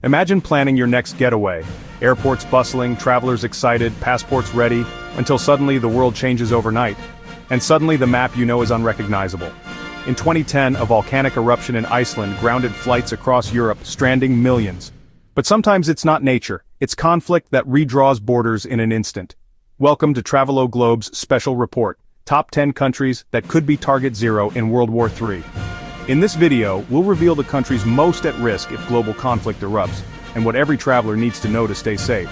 Imagine planning your next getaway. Airports bustling, travelers excited, passports ready, until suddenly the world changes overnight. And suddenly the map you know is unrecognizable. In 2010, a volcanic eruption in Iceland grounded flights across Europe, stranding millions. But sometimes it's not nature, it's conflict that redraws borders in an instant. Welcome to Travelo Globe's special report, Top 10 Countries That Could Be Target Zero in World War III. In this video, we'll reveal the countries most at risk if global conflict erupts, and what every traveler needs to know to stay safe.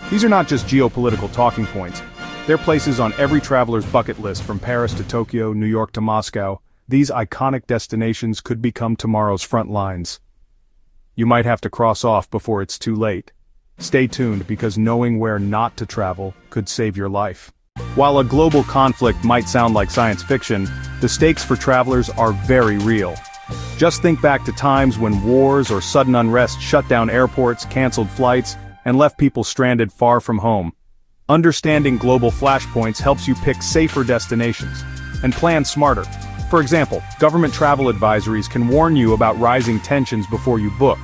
These are not just geopolitical talking points, they're places on every traveler's bucket list from Paris to Tokyo, New York to Moscow. These iconic destinations could become tomorrow's front lines. You might have to cross off before it's too late. Stay tuned because knowing where not to travel could save your life. While a global conflict might sound like science fiction, the stakes for travelers are very real. Just think back to times when wars or sudden unrest shut down airports, canceled flights, and left people stranded far from home. Understanding global flashpoints helps you pick safer destinations and plan smarter. For example, government travel advisories can warn you about rising tensions before you book.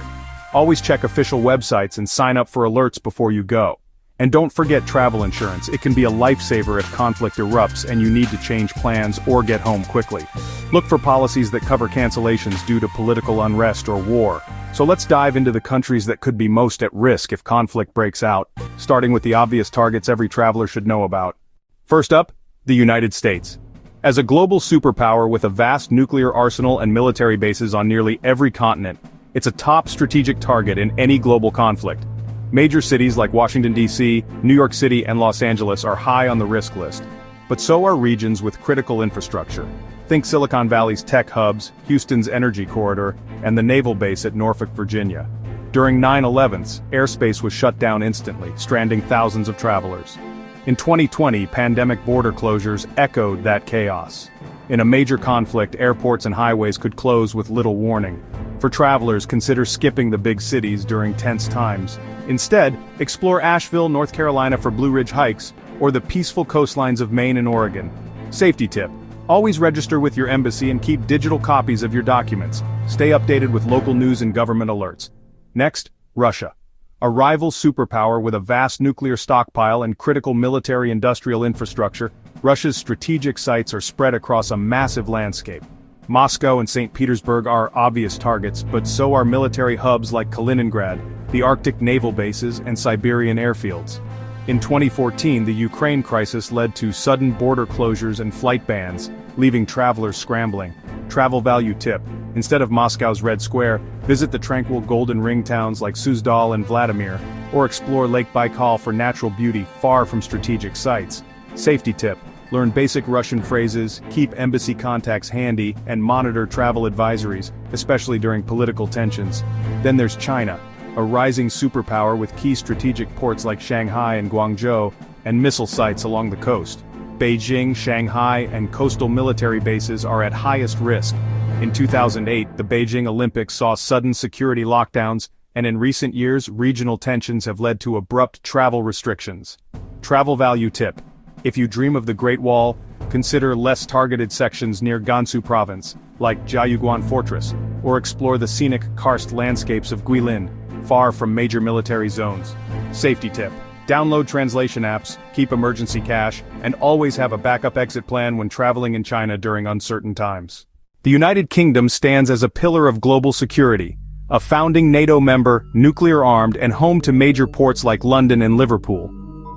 Always check official websites and sign up for alerts before you go. And don't forget travel insurance. It can be a lifesaver if conflict erupts and you need to change plans or get home quickly. Look for policies that cover cancellations due to political unrest or war. So let's dive into the countries that could be most at risk if conflict breaks out, starting with the obvious targets every traveler should know about. First up, the United States. As a global superpower with a vast nuclear arsenal and military bases on nearly every continent, it's a top strategic target in any global conflict. Major cities like Washington, D.C., New York City, and Los Angeles are high on the risk list. But so are regions with critical infrastructure. Think Silicon Valley's tech hubs, Houston's energy corridor, and the naval base at Norfolk, Virginia. During 9/11s, airspace was shut down instantly, stranding thousands of travelers. In 2020, pandemic border closures echoed that chaos. In a major conflict, airports and highways could close with little warning. For travelers, consider skipping the big cities during tense times. Instead, explore Asheville, North Carolina for Blue Ridge hikes, or the peaceful coastlines of Maine and Oregon. Safety tip: always register with your embassy and keep digital copies of your documents. Stay updated with local news and government alerts. Next, Russia. A rival superpower with a vast nuclear stockpile and critical military-industrial infrastructure, Russia's strategic sites are spread across a massive landscape. Moscow and St. Petersburg are obvious targets, but so are military hubs like Kaliningrad, the Arctic naval bases, and Siberian airfields. In 2014, the Ukraine crisis led to sudden border closures and flight bans, leaving travelers scrambling. Travel value tip: instead of Moscow's Red Square, visit the tranquil Golden Ring towns like Suzdal and Vladimir, or explore Lake Baikal for natural beauty far from strategic sites. Safety tip: learn basic Russian phrases, keep embassy contacts handy, and monitor travel advisories, especially during political tensions. Then there's China, a rising superpower with key strategic ports like Shanghai and Guangzhou, and missile sites along the coast. Beijing, Shanghai, and coastal military bases are at highest risk. In 2008, the Beijing Olympics saw sudden security lockdowns, and in recent years, regional tensions have led to abrupt travel restrictions. Travel value tip: if you dream of the Great Wall, consider less targeted sections near Gansu province, like Jiayuguan Fortress, or explore the scenic karst landscapes of Guilin, far from major military zones. Safety tip: download translation apps, keep emergency cash, and always have a backup exit plan when traveling in China during uncertain times. The United Kingdom stands as a pillar of global security, a founding NATO member, nuclear-armed, and home to major ports like London and Liverpool.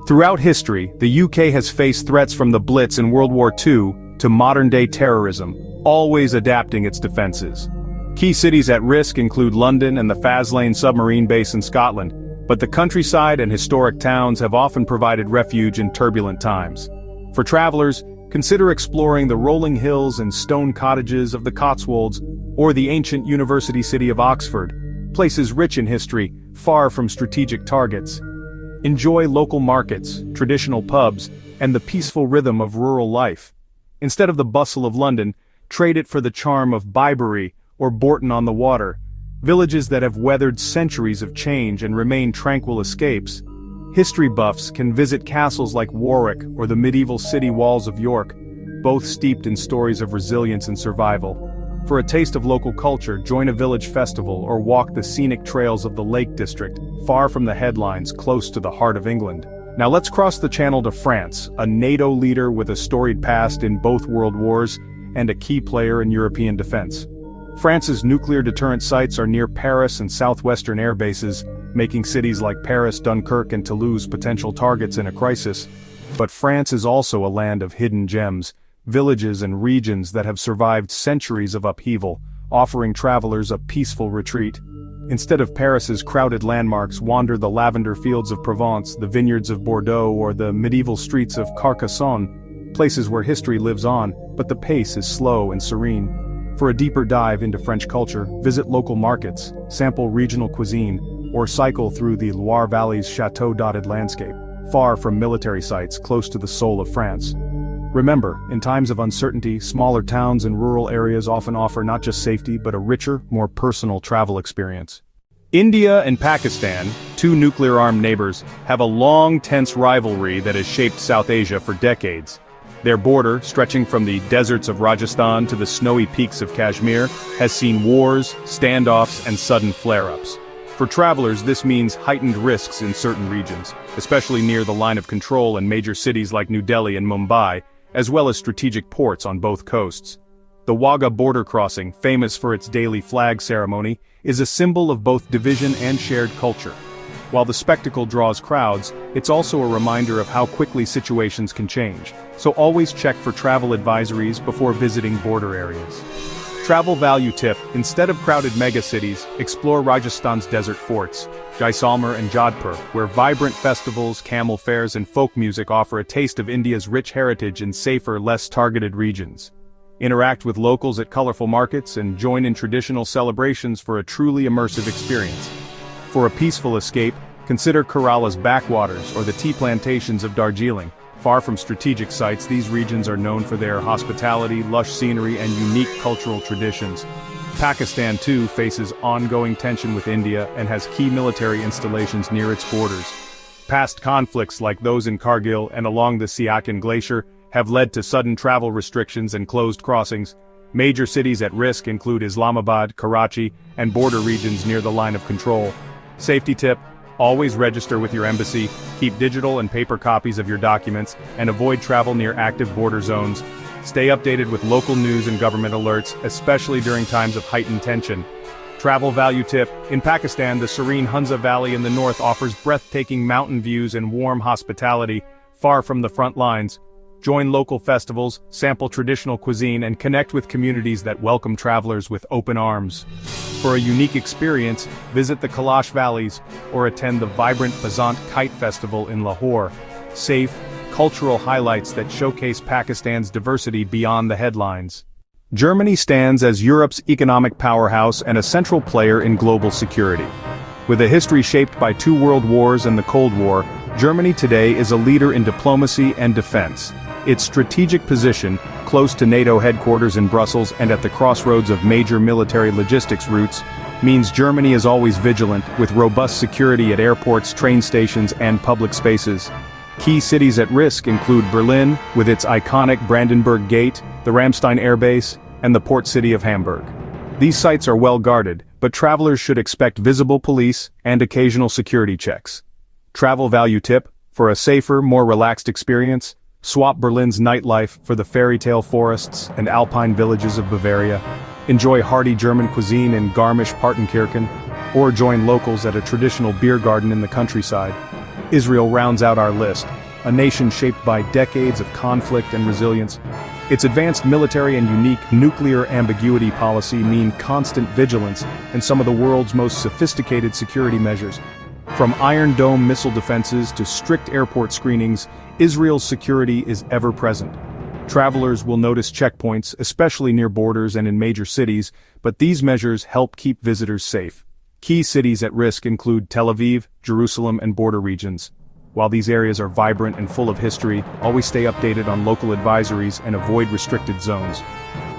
Throughout history, the UK has faced threats from the Blitz in World War II to modern-day terrorism, always adapting its defenses. Key cities at risk include London and the Faslane submarine base in Scotland, but the countryside and historic towns have often provided refuge in turbulent times. For travelers, consider exploring the rolling hills and stone cottages of the Cotswolds, or the ancient university city of Oxford, places rich in history, far from strategic targets. Enjoy local markets, traditional pubs, and the peaceful rhythm of rural life. Instead of the bustle of London, trade it for the charm of Bibury or Bourton-on-the-Water, villages that have weathered centuries of change and remain tranquil escapes. History buffs can visit castles like Warwick or the medieval city walls of York, both steeped in stories of resilience and survival. For a taste of local culture, join a village festival or walk the scenic trails of the Lake District, far from the headlines, close to the heart of England. Now let's cross the channel to France, a NATO leader with a storied past in both world wars and a key player in European defense. France's nuclear deterrent sites are near Paris and southwestern air bases, making cities like Paris, Dunkirk, and Toulouse potential targets in a crisis. But France is also a land of hidden gems, villages and regions that have survived centuries of upheaval, offering travelers a peaceful retreat. Instead of Paris's crowded landmarks, wander the lavender fields of Provence, the vineyards of Bordeaux, or the medieval streets of Carcassonne, places where history lives on, but the pace is slow and serene. For a deeper dive into French culture, visit local markets, sample regional cuisine, or cycle through the Loire Valley's chateau-dotted landscape, far from military sites close to the soul of France. Remember, in times of uncertainty, smaller towns and rural areas often offer not just safety but a richer, more personal travel experience. India and Pakistan, two nuclear-armed neighbors, have a long, tense rivalry that has shaped South Asia for decades. Their border, stretching from the deserts of Rajasthan to the snowy peaks of Kashmir, has seen wars, standoffs, and sudden flare-ups. For travelers, this means heightened risks in certain regions, especially near the line of control in major cities like New Delhi and Mumbai, as well as strategic ports on both coasts. The Wagah border crossing, famous for its daily flag ceremony, is a symbol of both division and shared culture. While the spectacle draws crowds, it's also a reminder of how quickly situations can change, so always check for travel advisories before visiting border areas. Travel value tip: instead of crowded megacities, explore Rajasthan's desert forts, Jaisalmer and Jodhpur, where vibrant festivals, camel fairs, and folk music offer a taste of India's rich heritage in safer, less targeted regions. Interact with locals at colorful markets and join in traditional celebrations for a truly immersive experience. For a peaceful escape, consider Kerala's backwaters or the tea plantations of Darjeeling. Far from strategic sites, these regions are known for their hospitality, lush scenery, and unique cultural traditions. Pakistan, too, faces ongoing tension with India and has key military installations near its borders. Past conflicts like those in Kargil and along the Siachen Glacier have led to sudden travel restrictions and closed crossings. Major cities at risk include Islamabad, Karachi, and border regions near the line of control. Safety tip: always register with your embassy, keep digital and paper copies of your documents, and avoid travel near active border zones. Stay updated with local news and government alerts, especially during times of heightened tension. Travel value tip: in Pakistan, the serene Hunza Valley in the north offers breathtaking mountain views and warm hospitality, far from the front lines. Join local festivals, sample traditional cuisine, and connect with communities that welcome travelers with open arms. For a unique experience, visit the Kailash Valleys, or attend the vibrant Basant Kite Festival in Lahore. Safe, cultural highlights that showcase Pakistan's diversity beyond the headlines. Germany stands as Europe's economic powerhouse and a central player in global security. With a history shaped by 2 world wars and the Cold War, Germany today is a leader in diplomacy and defense. Its strategic position, close to NATO headquarters in Brussels and at the crossroads of major military logistics routes, means Germany is always vigilant, with robust security at airports, train stations, and public spaces. Key cities at risk include Berlin, with its iconic Brandenburg Gate, the Ramstein Air Base, and the port city of Hamburg. These sites are well guarded, but travelers should expect visible police and occasional security checks. Travel value tip: for a safer, more relaxed experience, swap Berlin's nightlife for the fairy tale forests and alpine villages of Bavaria. Enjoy hearty German cuisine in Garmisch-Partenkirchen, or join locals at a traditional beer garden in the countryside. Israel rounds out our list, a nation shaped by decades of conflict and resilience. Its advanced military and unique nuclear ambiguity policy mean constant vigilance and some of the world's most sophisticated security measures. From Iron Dome missile defenses to strict airport screenings, Israel's security is ever present. Travelers will notice checkpoints, especially near borders and in major cities, but these measures help keep visitors safe. Key cities at risk include Tel Aviv, Jerusalem, and border regions. While these areas are vibrant and full of history, always stay updated on local advisories and avoid restricted zones.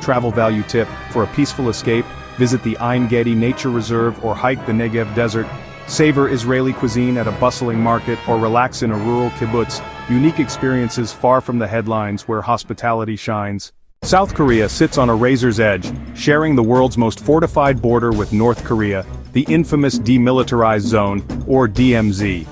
Travel value tip: for a peaceful escape, visit the Ein Gedi Nature Reserve or hike the Negev Desert. Savor Israeli cuisine at a bustling market or relax in a rural kibbutz, unique experiences far from the headlines where hospitality shines. South Korea sits on a razor's edge, sharing the world's most fortified border with North Korea, the infamous Demilitarized Zone, or DMZ.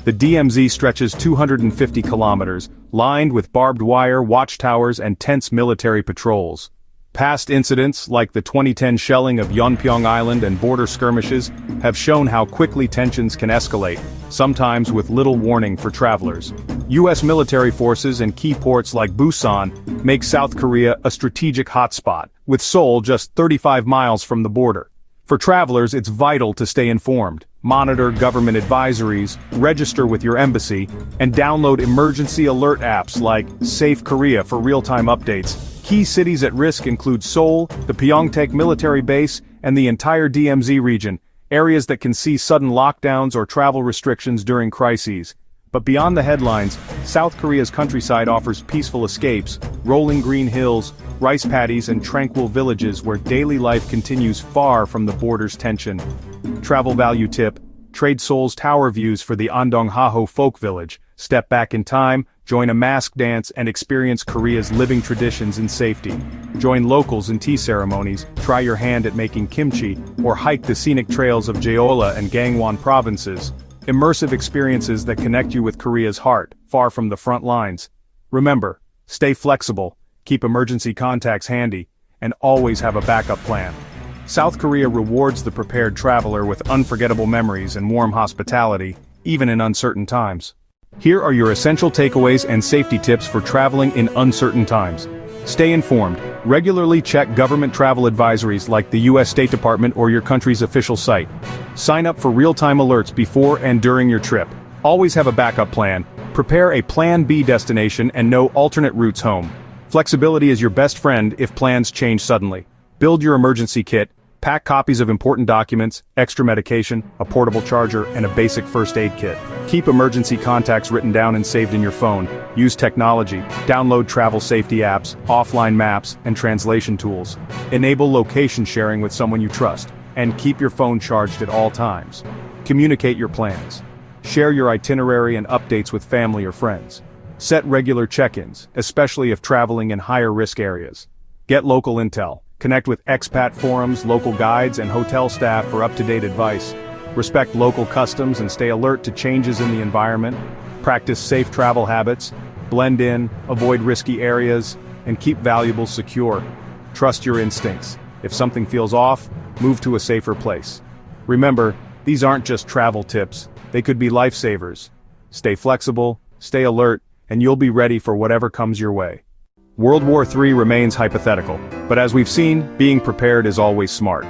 The DMZ stretches 250 kilometers, lined with barbed wire, watchtowers, and tense military patrols. Past incidents, like the 2010 shelling of Yeonpyeong Island and border skirmishes, have shown how quickly tensions can escalate, sometimes with little warning for travelers. U.S. military forces in key ports like Busan make South Korea a strategic hotspot, with Seoul just 35 miles from the border. For travelers, it's vital to stay informed, monitor government advisories, register with your embassy, and download emergency alert apps like Safe Korea for real-time updates. Key cities at risk include Seoul, the Pyeongtaek military base, and the entire DMZ region, areas that can see sudden lockdowns or travel restrictions during crises. But beyond the headlines, South Korea's countryside offers peaceful escapes, rolling green hills, rice paddies, and tranquil villages where daily life continues far from the border's tension. Travel value tip: trade Seoul's tower views for the Andong-Haho folk village. Step back in time, join a mask dance, and experience Korea's living traditions in safety. Join locals in tea ceremonies, try your hand at making kimchi, or hike the scenic trails of Jeolla and Gangwon provinces. Immersive experiences that connect you with Korea's heart, far from the front lines. Remember, stay flexible, keep emergency contacts handy, and always have a backup plan. South Korea rewards the prepared traveler with unforgettable memories and warm hospitality, even in uncertain times. Here are your essential takeaways and safety tips for traveling in uncertain times. Stay informed. Regularly check government travel advisories like the U.S. State Department or your country's official site. Sign up for real-time alerts before and during your trip. Always have a backup plan. Prepare a Plan B destination and know alternate routes home. Flexibility is your best friend if plans change suddenly. Build your emergency kit. Pack copies of important documents, extra medication, a portable charger, and a basic first aid kit. Keep emergency contacts written down and saved in your phone. Use technology. Download travel safety apps, offline maps, and translation tools. Enable location sharing with someone you trust. And keep your phone charged at all times. Communicate your plans. Share your itinerary and updates with family or friends. Set regular check-ins, especially if traveling in higher-risk areas. Get local intel. Connect with expat forums, local guides, and hotel staff for up-to-date advice. Respect local customs and stay alert to changes in the environment. Practice safe travel habits. Blend in, avoid risky areas, and keep valuables secure. Trust your instincts. If something feels off, move to a safer place. Remember, these aren't just travel tips. They could be lifesavers. Stay flexible, stay alert, and you'll be ready for whatever comes your way. World War III remains hypothetical, but as we've seen, being prepared is always smart.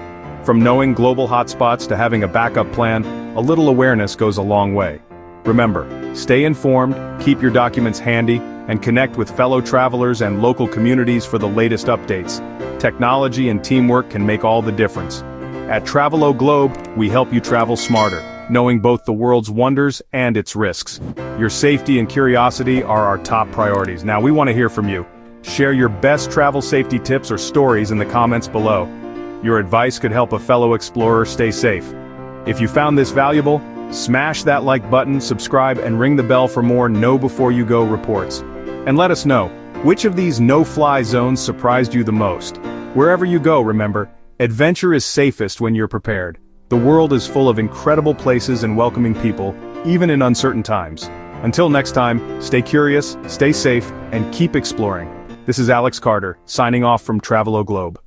From knowing global hotspots to having a backup plan, a little awareness goes a long way. Remember, stay informed, keep your documents handy, and connect with fellow travelers and local communities for the latest updates. Technology and teamwork can make all the difference. At Travelo Globe, we help you travel smarter, knowing both the world's wonders and its risks. Your safety and curiosity are our top priorities. Now we want to hear from you. Share your best travel safety tips or stories in the comments below. Your advice could help a fellow explorer stay safe. If you found this valuable, smash that like button, subscribe, and ring the bell for more Know Before You Go reports. And let us know, which of these no-fly zones surprised you the most? Wherever you go, remember, adventure is safest when you're prepared. The world is full of incredible places and welcoming people, even in uncertain times. Until next time, stay curious, stay safe, and keep exploring. This is Alex Carter, signing off from Travelo Globe.